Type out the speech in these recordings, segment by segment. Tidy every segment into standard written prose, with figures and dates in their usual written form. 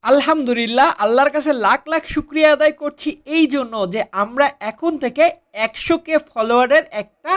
আলহামদুলিল্লাহ আল্লাহর কাছে লাখ লাখ শুক্রিয়া আদায় করছি এই জন্য যে আমরা এখন থেকে 100K ফলোয়ারের একটা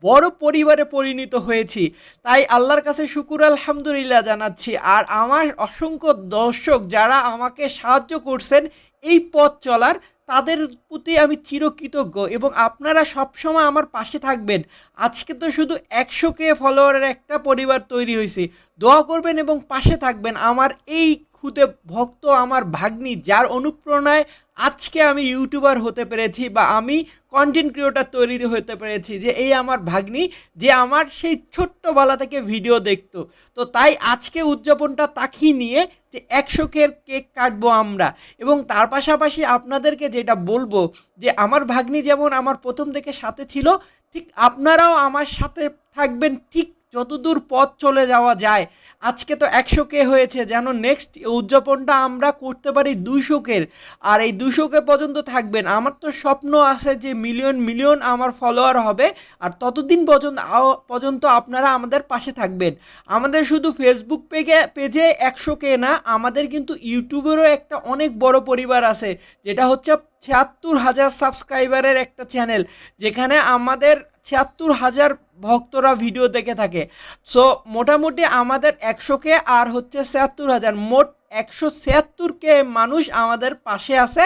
বড় পরিবারে পরিণত হয়েছি। তাই আল্লাহর কাছে শুকুর আলহামদুলিল্লাহ জানাচ্ছি। আর আমার অসংখ্য দর্শক যারা আমাকে সাহায্য করছেন এই পথ চলার, তাদের প্রতি আমি চিরকৃতজ্ঞ এবং আপনারা সবসময় আমার পাশে থাকবেন। আজকে তো শুধু 100K ফলোয়ারের একটা পরিবার তৈরি হয়েছে। দোয়া করবেন এবং পাশে থাকবেন। আমার এই খুদে ভক্ত আমার ভাগ্নি যার অনুপ্রেরণায় আজকে আমি ইউটিউবার হতে পেরেছি বা আমি কন্টেন্ট ক্রিয়েটর তৈরি হতে পেরেছি, যে এই আমার ভাগ্নি যে আমার সেই ছোট্টবেলা থেকে ভিডিও দেখতো। তো তাই আজকে উদযাপনটা তাকিয়ে নিয়ে যে 100K কেক কাটবো আমরা। এবং তার পাশাপাশি আপনাদেরকে যেটা বলবো যে আমার ভাগ্নি যেমন আমার প্রথম থেকে সাথে ছিল, ঠিক আপনারাও আমার সাথে থাকবেন ঠিক যতদূর পথ চলে যাওয়া যায়। আজকে তো 100K হয়েছে, যেন নেক্সট উদযাপনটা আমরা করতে পারি 200K। আর এই 200K পর্যন্ত থাকবেন। আমার তো স্বপ্ন আছে যে মিলিয়ন মিলিয়ন আমার ফলোয়ার হবে। আর ততদিন পর্যন্ত আপনারা আমাদের পাশে থাকবেন। আমাদের শুধু ফেসবুক পেজে 100K না, আমাদের কিন্তু ইউটিউবেরও একটা অনেক বড় পরিবার আছে, যেটা হচ্ছে ৭৬,০০০ সাবস্ক্রাইবারের একটা চ্যানেল, যেখানে আমাদের ৭৬,০০০ ভক্তরা ভিডিও দেখে থাকে। সো মোটামুটি আমাদের 100K আর হচ্ছে ৭৬,০০০, মোট 176K মানুষ আমাদের পাশে আছে।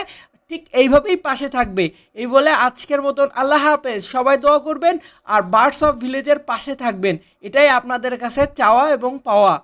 ঠিক এইভাবেই পাশে থাকবে। এই বলে আজকের মতন আল্লাহ হাফেজ। সবাই দোয়া করবেন আর বার্ডস অফ ভিলেজের পাশে থাকবেন। এটাই আপনাদের কাছে চাওয়া এবং পাওয়া।